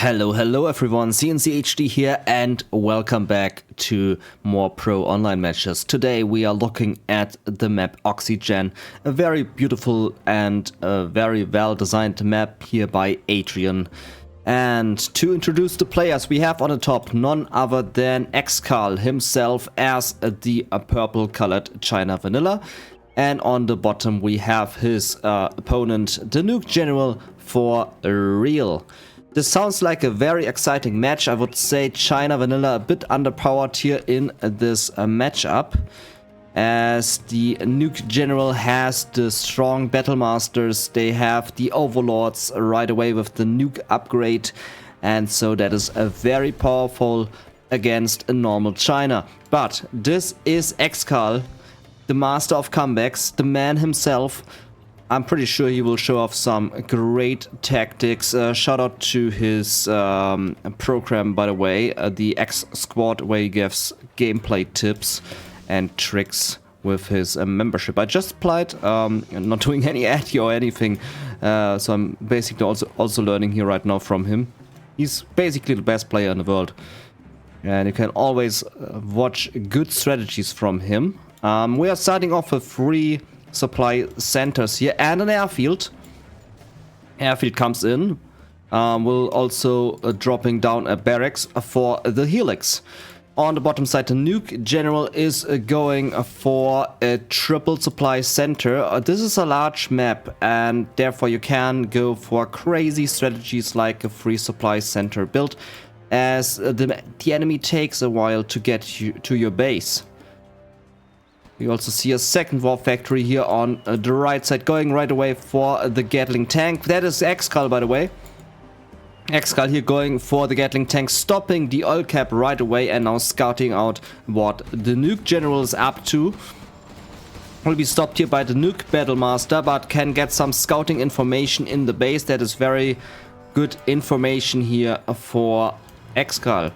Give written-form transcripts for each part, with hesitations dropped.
Hello everyone, cncHD here and welcome back to more pro online matches. Today we are looking at the map Oxygen, a very beautiful and very well designed map here by Adrian. And to introduce the players, we have on the top none other than ExCaL himself as the purple colored China Vanilla. And on the bottom we have his opponent, the Nuke General for ReaL. This sounds like a very exciting match. I would say China Vanilla a bit underpowered here in this matchup, as the Nuke General has the strong Battle Masters. They have the Overlords right away with the Nuke upgrade, and so that is a very powerful against a normal China. But this is ExCaL, the master of comebacks, the man himself. I'm pretty sure he will show off some great tactics. Shout out to his program, by the way, the X Squad, where he gives gameplay tips and tricks with his membership. I just applied, not doing any ad here or anything, so I'm basically also learning here right now from him. He's basically the best player in the world, and you can always watch good strategies from him. We are starting off with 3 supply centers here and an airfield. Airfield comes in. We'll also dropping down a barracks for the helix. On the bottom side, the Nuke General is going for a triple supply center. This is a large map, and therefore you can go for crazy strategies like a free supply center build, as the enemy takes a while to get to your base. You also see a second war factory here on the right side, going right away for the Gatling tank. That is ExCaL, by the way. ExCaL here going for the Gatling tank, stopping the oil cap right away, and now scouting out what the Nuke General is up to. Will be stopped here by the Nuke Battle Master, but can get some scouting information in the base. That is very good information here for ExCaL.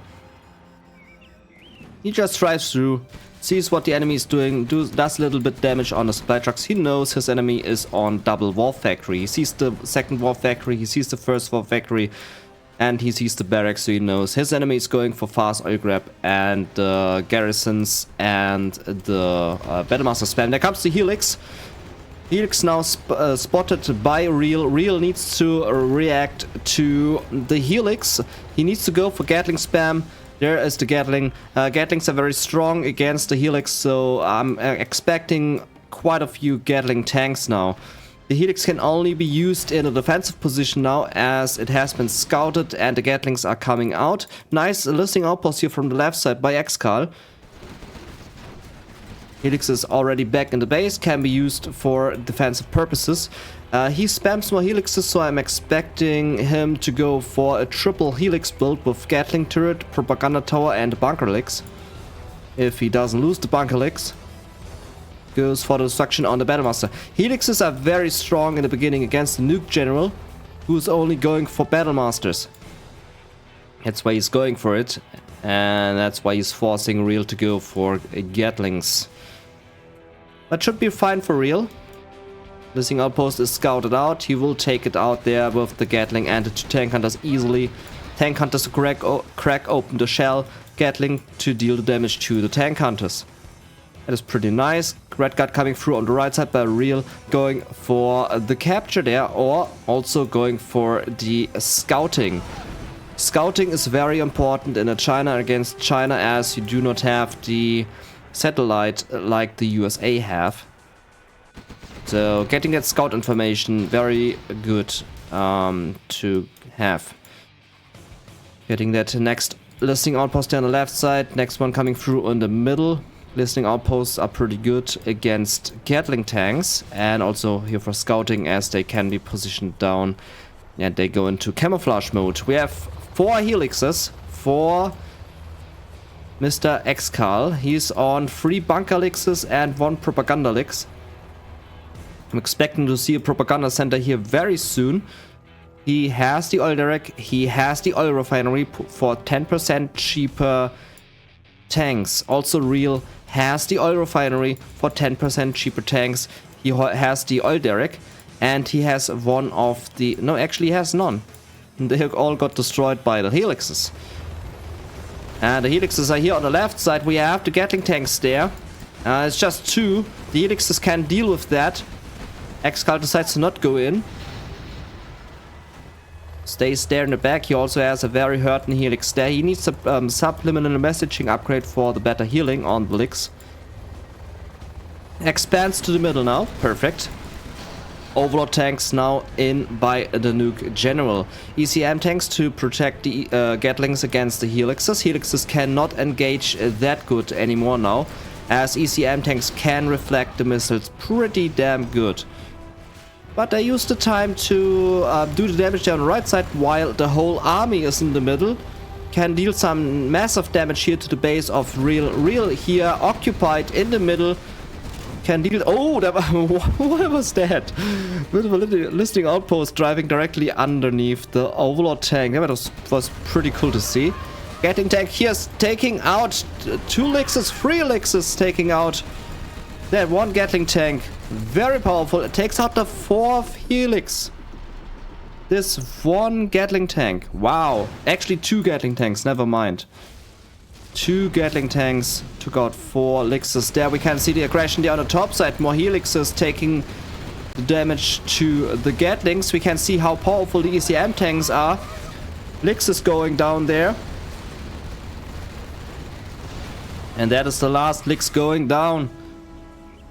He just drives through, sees what the enemy is doing, does a little bit damage on the supply trucks. He knows his enemy is on double war factory. He sees the second war factory, he sees the first war factory, and he sees the barracks, so he knows his enemy is going for fast oil grab and the garrisons and the Battlemaster spam. There comes the helix. Helix now spotted by ReaL. ReaL needs to react to the helix. He needs to go for Gatling spam. There is the Gatling. Gatlings are very strong against the helix, so I'm expecting quite a few Gatling tanks now. The helix can only be used in a defensive position now, as it has been scouted and the Gatlings are coming out. Nice listing outpost here from the left side by ExCaL. Helix is already back in the base, can be used for defensive purposes. He spams more helixes, so I'm expecting him to go for a triple helix build with Gatling turret, propaganda tower, and bunker helix. If he doesn't lose the bunker helix, goes for the destruction on the Battlemaster. Helixes are very strong in the beginning against the Nuke General, who's only going for Battlemasters. That's why he's going for it, and that's why he's forcing ReaL to go for Gatlings. That should be fine for ReaL. Missing outpost is scouted out. He will take it out there with the Gatling and the 2 tank hunters easily. Tank hunters to crack open the shell. Gatling to deal the damage to the tank hunters. That is pretty nice. Red Guard coming through on the right side by ReaL, going for the capture there, or also going for the scouting. Scouting is very important in a China against China, as you do not have the satellite like the USA have. So getting that scout information, very good to have. Getting that next listing outpost there on the left side, next one coming through in the middle. Listing outposts are pretty good against Gatling tanks, and also here for scouting, as they can be positioned down and they go into camouflage mode. We have 4 helixes for Mr. ExCaL. He's on 3 bunker helixes and 1 propaganda helix. I'm expecting to see a propaganda center here very soon. He has the oil derrick, he has the oil refinery for 10% cheaper tanks. Also ReaL has the oil refinery for 10% cheaper tanks. He has the oil derrick, and he has one of the... No, actually he has none. They all got destroyed by the helixes. And the helixes are here on the left side. We have the Gatling tanks there. It's just 2. The helixes can deal with that. ExCaL decides to not go in. Stays there in the back. He also has a very hurting helix there. He needs a subliminal messaging upgrade for the better healing on the Lix. Expands to the middle now. Perfect. Overlord tanks now in by the nuke general. ECM tanks to protect the Gatlings against the helixes. Helixes cannot engage that good anymore now, as ECM tanks can reflect the missiles pretty damn good. But they use the time to do the damage there on the right side, while the whole army is in the middle. Can deal some massive damage here to the base of ReaL. ReaL here occupied in the middle. Can deal. Oh, that, what was that? With a listing outpost driving directly underneath the Overlord tank. That was pretty cool to see. Gatling tank here's taking out 2 Lixes, 3 Lixes taking out that 1 Gatling tank. Very powerful. It takes out the 4th helix. This 1 Gatling tank. Wow. Actually 2 Gatling tanks, never mind. 2 Gatling tanks took out 4 Lixes. There we can see the aggression there on the top side. More helixes taking the damage to the Gatlings. We can see how powerful the ECM tanks are. Lixes going down there. And that is the last Lix going down.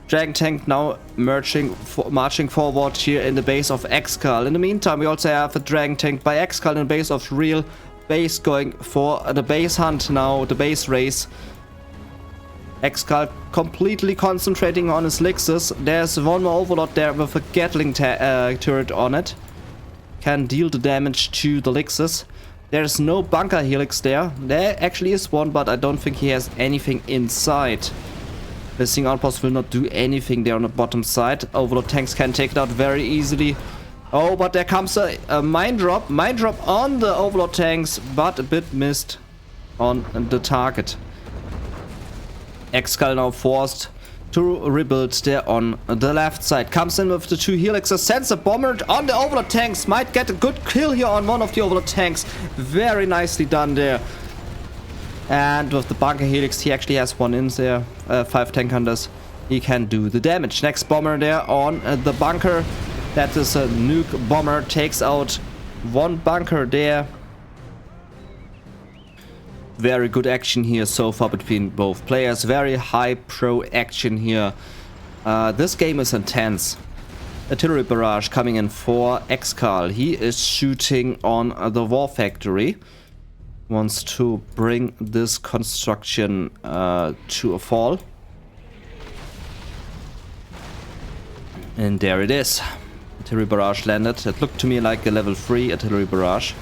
Dragon tank now marching forward here in the base of ExCaL. In the meantime, we also have a Dragon tank by ExCaL in the base of ReaL. Base going for the base hunt now, the base race. ExCaL completely concentrating on his Lixes. There's 1 more Overlord there with a Gatling turret on it. Can deal the damage to the Lixes. There's no bunker helix there. There actually is 1, but I don't think he has anything inside. Missing outpost will not do anything there on the bottom side. Overlord tanks can take it out very easily. Oh, but there comes a mine drop. Mine drop on the Overlord tanks, but a bit missed on the target. ExCaL now forced to rebuild there on the left side. Comes in with the 2 helixes, sends a bomber on the Overlord tanks. Might get a good kill here on one of the Overlord tanks. Very nicely done there. And with the bunker helix, he actually has 1 in there. 5 tank hunters. He can do the damage. Next bomber there on the bunker. That is a nuke bomber. Takes out 1 bunker there. Very good action here so far between both players. Very high pro action here. This game is intense. Artillery barrage coming in for ExCaL. He is shooting on the war factory. Wants to bring this construction to a fall. And there it is. Artillery barrage landed. It looked to me like a level 3 artillery barrage.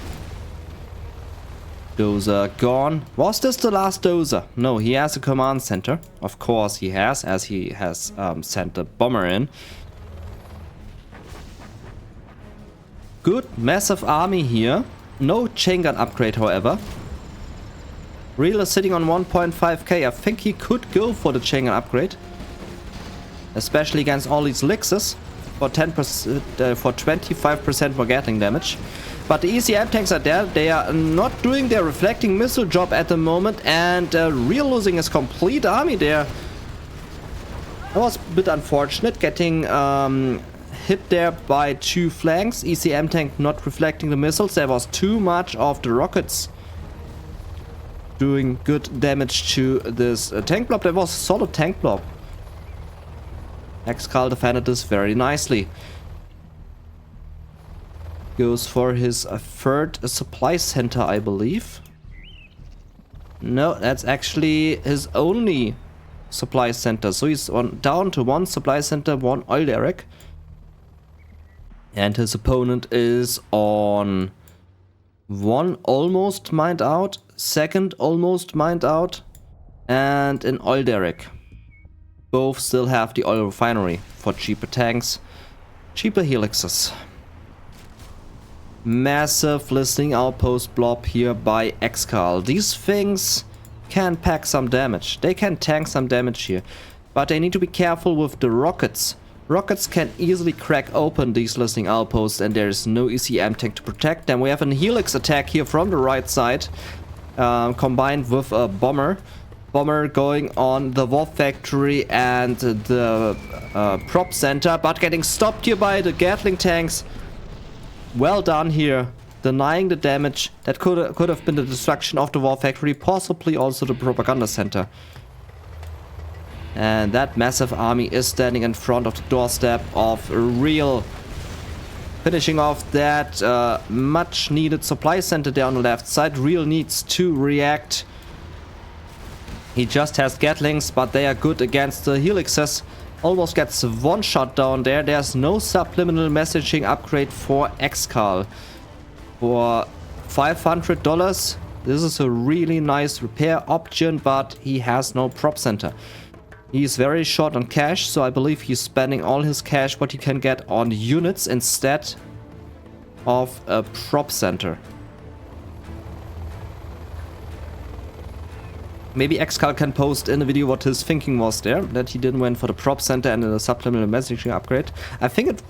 Dozer gone. Was this the last Dozer? No, he has a command center. Of course he has, as he has sent a bomber in. Good, massive army here. No chain gun upgrade, however. ReaL is sitting on 1.5k. I think he could go for the chain gun upgrade. Especially against all these Lixes. For 10%, for 25% more Gatling damage. But the ECM tanks are there. They are not doing their reflecting missile job at the moment. And ReaL losing his complete army there. That was a bit unfortunate. Getting hit there by 2 flanks. ECM tank not reflecting the missiles. There was too much of the rockets doing good damage to this tank blob. There was a solid tank blob. ExCaL defended this very nicely. Goes for his 3rd supply center, I believe. No, that's actually his only supply center. So he's down to 1 supply center, 1 oil derrick. And his opponent is on 1 almost mined out, 2nd almost mined out, and an oil derrick. Both still have the oil refinery for cheaper tanks, cheaper helixes. Massive listening outpost blob here by ExCaL. These things can pack some damage. They can tank some damage here. But they need to be careful with the rockets. Rockets can easily crack open these listening outposts, and there is no ECM tank to protect them. We have an helix attack here from the right side, combined with a bomber. Bomber going on the War Factory and the prop center, but getting stopped here by the Gatling tanks. Well done here, denying the damage. That could have been the destruction of the War Factory, possibly also the propaganda center. And that massive army is standing in front of the doorstep of ReaL. Finishing off that much needed supply center there on the left side. ReaL needs to react. He just has Gatlings, but they are good against the helixes. Almost gets one shot down there. There's no subliminal messaging upgrade for ExCaL. For $500, this is a really nice repair option, but he has no prop center. He's very short on cash, so I believe he's spending all his cash what he can get on units instead of a prop center. Maybe ExCaL can post in a video what his thinking was there, that he didn't went for the prop center and the subliminal messaging upgrade. I think it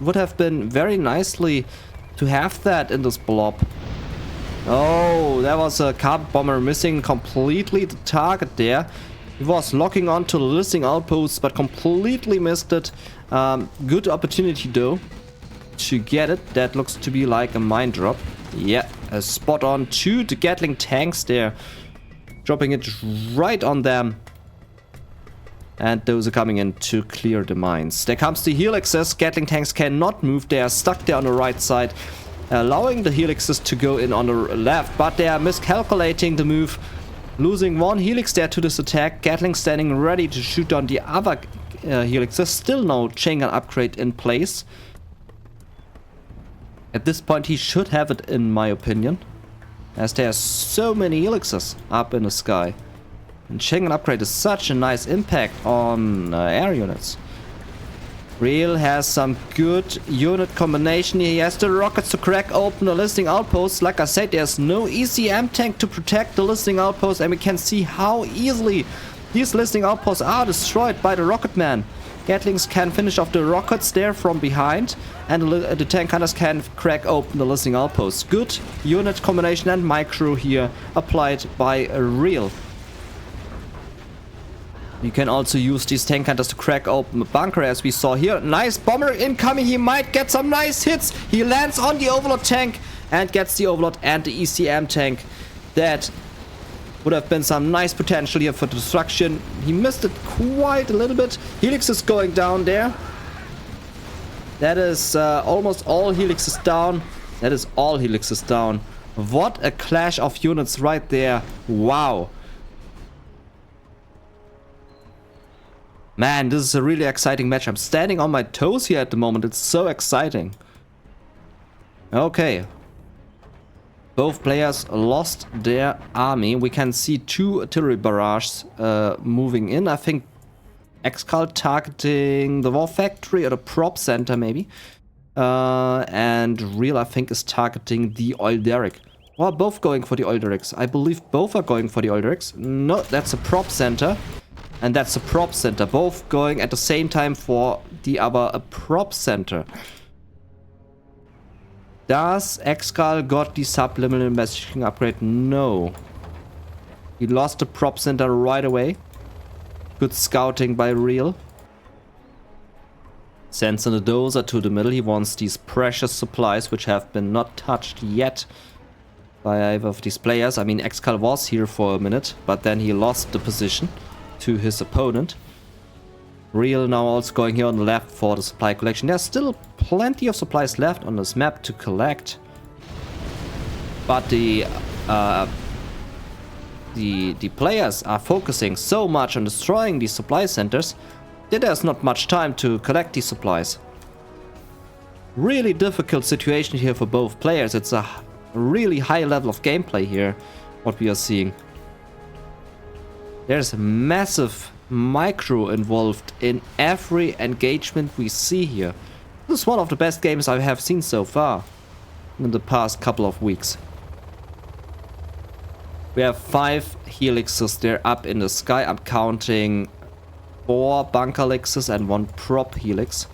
would have been very nicely to have that in this blob. Oh, there was a carpet bomber missing completely the target there. He was locking onto the listening outposts, but completely missed it. Good opportunity though to get it. That looks to be like a mine drop. Yeah, a spot on to the Gatling tanks there. Dropping it right on them. And those are coming in to clear the mines. There comes the helixes. Gatling tanks cannot move. They are stuck there on the right side, allowing the helixes to go in on the left, but they are miscalculating the move. Losing one helix there to this attack. Gatling standing ready to shoot on the other helixes. Still no chain gun upgrade in place. At this point he should have it, in my opinion, as there are so many helixes up in the sky. And chain gun upgrade is such a nice impact on air units. ReaL has some good unit combination. He has the rockets to crack open the listening outposts. Like I said, there's no ECM tank to protect the listening outposts, and we can see how easily these listening outposts are destroyed by the rocket man. Gatlings can finish off the rockets there from behind, and the tank hunters can crack open the listening outposts. Good unit combination and micro here applied by ReaL. You can also use these tank hunters to crack open a bunker, as we saw here. Nice bomber incoming. He might get some nice hits. He lands on the overlord tank and gets the overlord and the ECM tank. That would have been some nice potential here for destruction. He missed it quite a little bit. Helix is going down there. That is almost all helixes down. That is all helixes down. What a clash of units right there. Wow. Man, this is a really exciting match. I'm standing on my toes here at the moment. It's so exciting. Okay. Both players lost their army. We can see two artillery barrages moving in. I think ExCaL targeting the War Factory or the prop center maybe. And ReaL, I think, is targeting the oil derrick. Well, both going for the oil derricks. I believe both are going for the oil derricks. No, that's a prop center. And that's a prop center. Both going at the same time for the other prop center. Does ExCaL got the subliminal messaging upgrade? No. He lost the prop center right away. Good scouting by ReaL. Sends in a dozer to the middle. He wants these precious supplies, which have been not touched yet by either of these players. I mean, ExCaL was here for a minute, but then he lost the position to his opponent. ReaL now also going here on the left for the supply collection. There's still plenty of supplies left on this map to collect, but the players are focusing so much on destroying these supply centers that there's not much time to collect these supplies. Really difficult situation here for both players. It's a really high level of gameplay here, what we are seeing. There's massive micro involved in every engagement we see here. This is one of the best games I have seen so far in the past couple of weeks. We have 5 helixes there up in the sky. I'm counting 4 bunker helixes and 1 prop helix.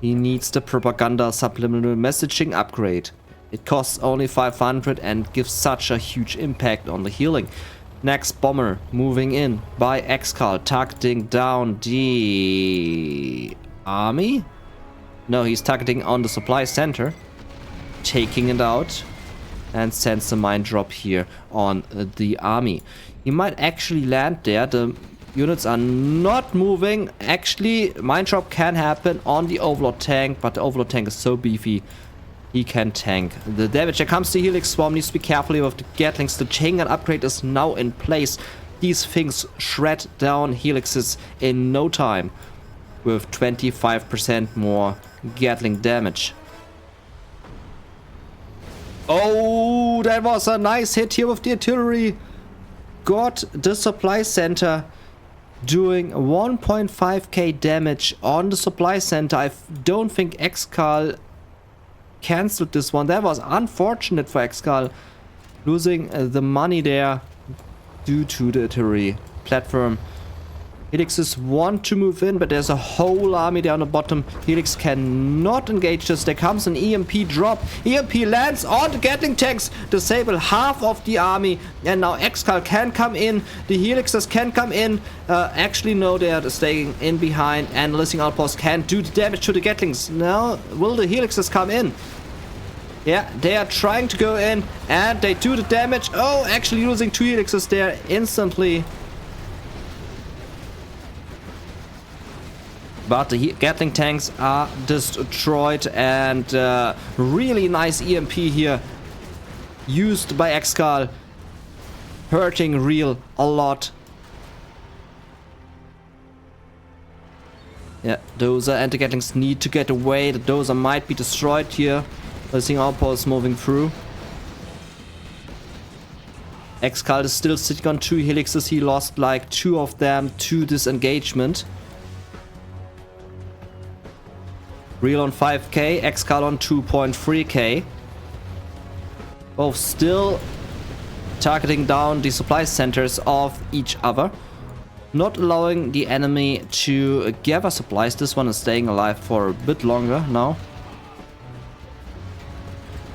He needs the propaganda subliminal messaging upgrade. It costs only 500 and gives such a huge impact on the healing. Next bomber moving in by ExCaL, targeting down the army? No, he's targeting on the supply center, taking it out, and sends a mine drop here on the army. He might actually land there. The units are not moving. Actually, mine drop can happen on the overlord tank, but the overlord tank is so beefy he can tank the damage. Here comes the helix swarm. Needs to be careful with the gatlings. The chain gun upgrade is now in place. These things shred down helixes in no time with 25% more gatling damage. Oh, that was a nice hit here with the artillery. Got the supply center doing 1.5k damage on the supply center. I don't think ExCaL cancelled this one. That was unfortunate for ExCaL, losing the money there due to the artillery platform. Helixes want to move in, but there's a whole army there on the bottom. Helix cannot engage this. There comes an EMP drop. EMP lands on the Gatling tanks, disable half of the army, and now ExCaL can come in. The Helixes can come in. Actually, no, they are staying in behind, and the listening outpost can do the damage to the Gatlings. Now, will the Helixes come in? Yeah, they are trying to go in, and they do the damage. Oh, actually losing 2 Helixes there instantly. But the Gatling tanks are destroyed, and really nice EMP here used by ExCaL, hurting ReaL a lot. Yeah, Dozer and the Gatlings need to get away. The Dozer might be destroyed here. Listening outpost moving through. ExCaL is still sitting on 2 helixes. He lost like 2 of them to this engagement. ReaL on 5k, ExCaL on 2.3k. Both still targeting down the supply centers of each other, not allowing the enemy to gather supplies. This one is staying alive for a bit longer now.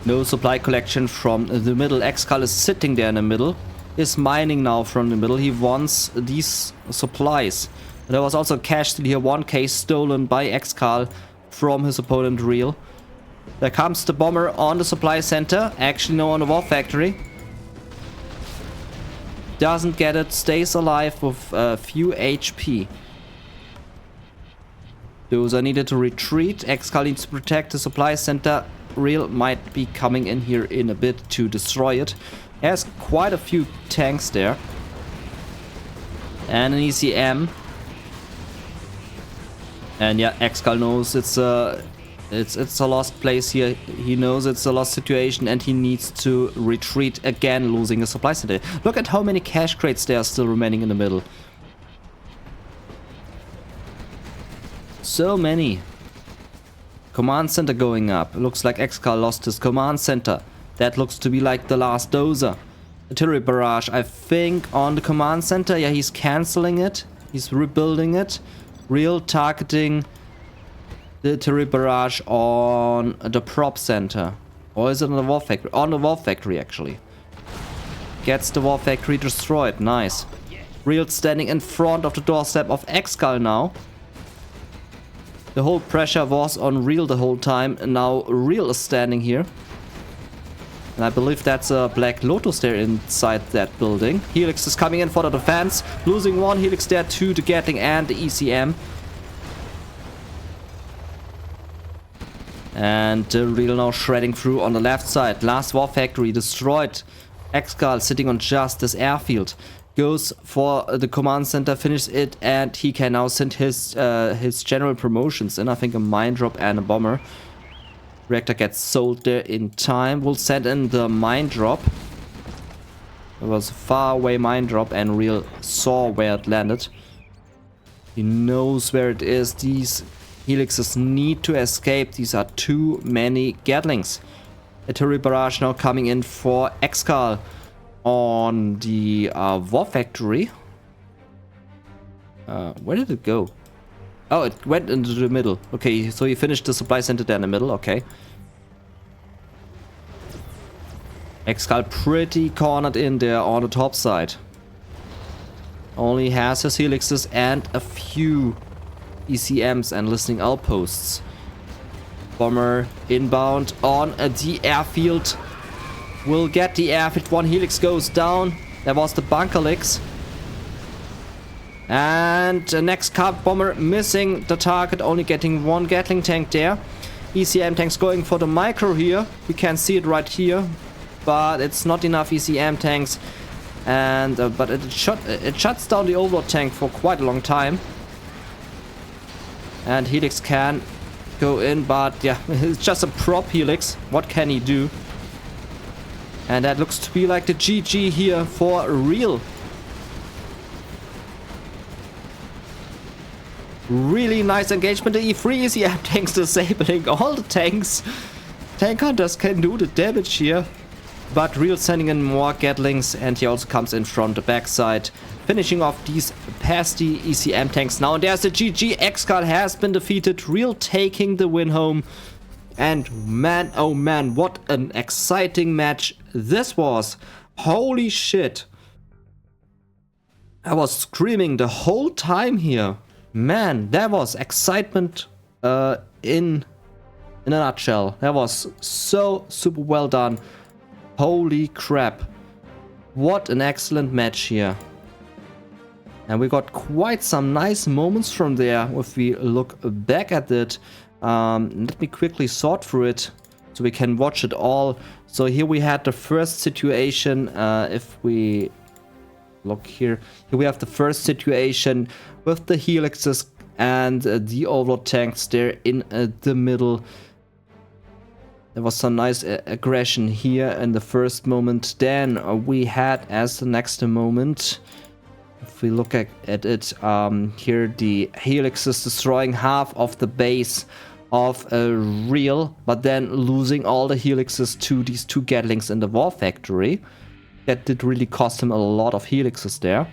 No supply collection from the middle. ExCaL is sitting there in the middle, is mining now from the middle. He wants these supplies. There was also cash steal here, 1k stolen by ExCaL from his opponent ReaL. There comes the bomber on the supply center. Actually, no, on the war factory. Doesn't get it, stays alive with a few HP. Those are needed to retreat. ExCaL needs to protect the supply center. ReaL might be coming in here in a bit to destroy it. Has quite a few tanks there. And an ECM. And yeah, ExCaL knows it's a lost place here. He knows it's a lost situation, and he needs to retreat again, losing a supply center. Look at how many cash crates there are still remaining in the middle. So many. Command center going up. Looks like ExCaL lost his command center. That looks to be like the last Dozer. Artillery barrage, I think, on the command center. Yeah, he's canceling it. He's rebuilding it. ReaL targeting the artillery barrage on the prop center. Or is it on the war factory? On the war factory, actually. Gets the war factory destroyed. Nice. ReaL standing in front of the doorstep of ExCaL now. The whole pressure was on ReaL the whole time, and now ReaL is standing here. And I believe that's a Black Lotus there inside that building. Helix is coming in for the defense. Losing 1 Helix there to the Gatling and the ECM. And ReaL now shredding through on the left side. Last war factory destroyed. ExCaL sitting on just this airfield. Goes for the command center, finishes it, and he can now send his general promotions in. I think a mine drop and a bomber. Reactor gets sold there in time. We'll send in the mine drop. It was a far away mine drop, and ReaL saw where it landed. He knows where it is. These helixes need to escape. These are too many Gatlings. Artillery barrage now coming in for ExCaL on the war factory. Where did it go? Oh, it went into the middle. Okay, so he finished the supply center there in the middle. Okay. ExCaL pretty cornered in there on the top side. Only has his helixes and a few ECMs and listening outposts. Bomber inbound on the airfield. Will get the airfield. One helix goes down. That was the bunker licks. And the next carpet bomber missing the target, only getting one Gatling tank there. ECM tanks going for the micro here. We can see it right here, but it's not enough ECM tanks. And but it shuts down the overload tank for quite a long time. And helix can go in, but yeah, it's just a prop helix. What can he do? And that looks to be like the GG here for ReaL. Really nice engagement. The E3 ECM tanks disabling all the tanks. Tank hunters can do the damage here. But ReaL sending in more Gatlings, and he also comes in from the backside, finishing off these pesty ECM tanks now. And there's the GG. ExCaL has been defeated. ReaL taking the win home. And man, oh man, what an exciting match this was. Holy shit. I was screaming the whole time here. Man, that was excitement in a nutshell. That was so super well done. Holy crap. What an excellent match here. And we got quite some nice moments from there if we look back at it. Let me quickly sort through it so we can watch it all. So here we had the first situation. If we look here we have the first situation with the helixes and the overload tanks there in the middle. There was some nice aggression here in the first moment. Then we had as the next moment, if we look at it, here the helixes destroying half of the base of ReaL, but then losing all the helixes to these two Gatlings in the war factory. That did really cost him a lot of helixes there.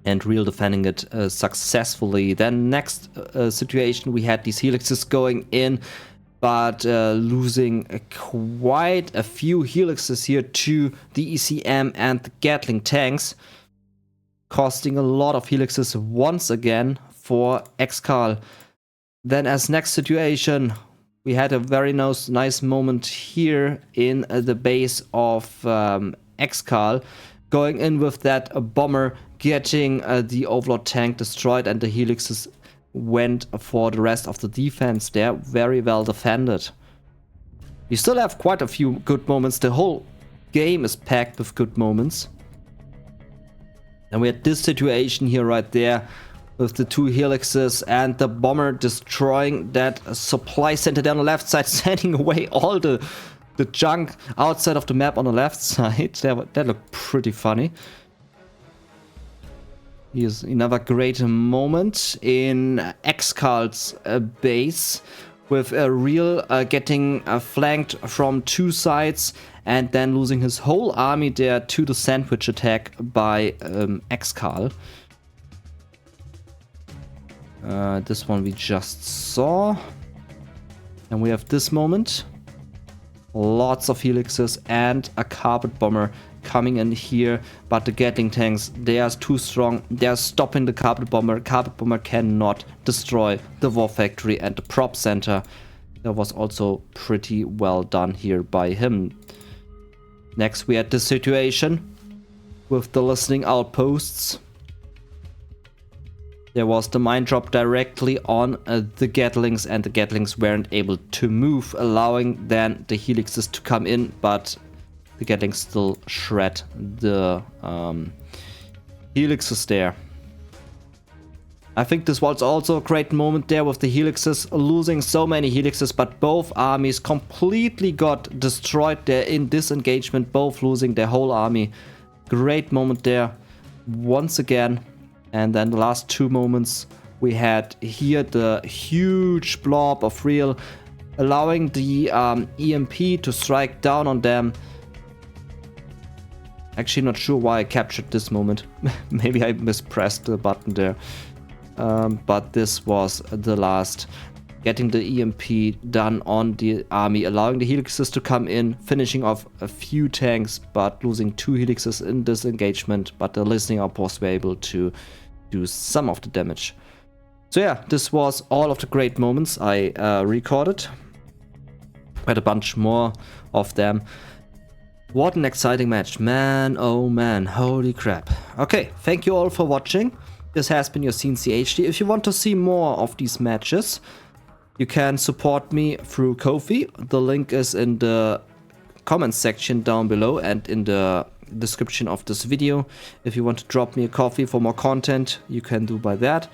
And ReaL defending it successfully. Then next situation, we had these helixes going in, but losing quite a few helixes here to the ECM and the Gatling tanks, costing a lot of helixes once again for ExCaL. Then as next situation, we had a very nice moment here in the base of ExCaL, going in with that bomber, getting the overload tank destroyed, and the helixes went for the rest of the defense there. Very well defended. We still have quite a few good moments. The whole game is packed with good moments. And we had this situation here right there with the two helixes and the bomber destroying that supply center down the left side, sending away all the junk outside of the map on the left side. That looked pretty funny. Here's another great moment in ExCaL's base, with ReaL getting flanked from two sides and then losing his whole army there to the sandwich attack by ExCaL. This one we just saw. And we have this moment. Lots of helixes and a carpet bomber coming in here, but the Gatling tanks, they are too strong. They are stopping the carpet bomber. Carpet bomber cannot destroy the war factory and the prop center. That was also pretty well done here by him. Next we had this situation with the listening outposts. There was the mine drop directly on the Gatlings, and the Gatlings weren't able to move, allowing then the helixes to come in, but the Gatlings still shred the helixes there. I think this was also a great moment there with the helixes losing so many helixes, but both armies completely got destroyed there in this engagement, both losing their whole army. Great moment there once again. And then the last two moments we had here, the huge blob of ReaL allowing the EMP to strike down on them. Actually not sure why I captured this moment. Maybe I mispressed the button there. But this was the last. Getting the EMP done on the army, allowing the helixes to come in, finishing off a few tanks, but losing 2 helixes in this engagement. But the listening outposts were able to do some of the damage. So yeah, this was all of the great moments I recorded. Had a bunch more of them. What an exciting match, man, oh man, holy crap. Okay, thank you all for watching. This has been your cncHD. If you want to see more of these matches, you can support me through Ko-fi. The link is in the comments section down below and in the description of this video. If you want to drop me a coffee for more content, you can do by that.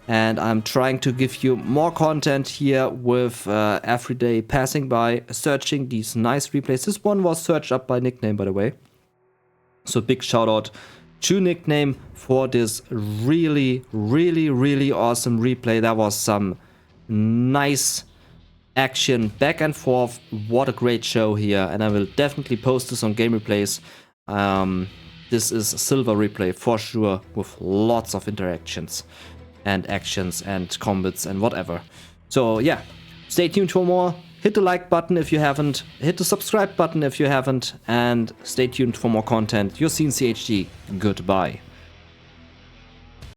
And I'm trying to give you more content here with every day passing by, searching these nice replays. This one was searched up by Nickname, by the way. So big shout out to Nickname for this really awesome replay. That was some nice action back and forth. What a great show here, and I will definitely post this on Game Replays. This is a silver replay for sure, with lots of interactions and actions and combats and whatever. So yeah, stay tuned for more. Hit the like button if you haven't, hit the subscribe button if you haven't, and stay tuned for more content. Your cncHD, goodbye.